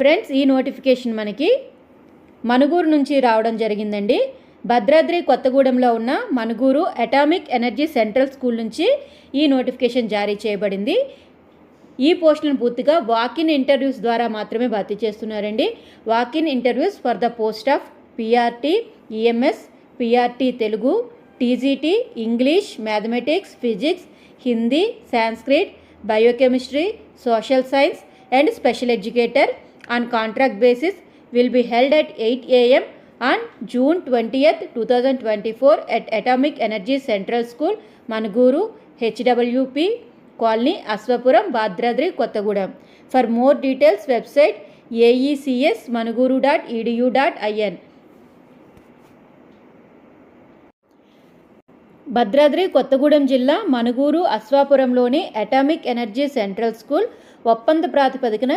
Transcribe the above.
Friends, ఈ notification మనకి మనుగూరు నుంచి రావడం జరిగిందండి. భద్రాద్రి కొత్తగూడెంలో ఉన్న Manuguru atomic energy central school నుంచి ఈ నోటిఫికేషన్ జారీ చేయబడింది. ఈ పోస్టులను పూర్తిగా వాకిన్ ఇంటర్వ్యూస్ ద్వారా మాత్రమే భర్తీ చేస్తున్నారండి. Walk-in interviews for the post of PRT EMS, PRT Telugu, TGT English, mathematics, physics, Hindi, Sanskrit, biochemistry, social science and special educator on contract basis will be held at 8 a.m. on June 20th, 2024 at Atomic Energy Central School, Manuguru, HWP, Colony, Asvapuram, Bhadradri, Kottagudem. For more details, website aecsmanuguru.edu.in. Bhadradri Kothagudem జిల్లా మనుగూరు అశ్వాపురంలోని atomic energy central school ఒప్పంద ప్రాతిపదికన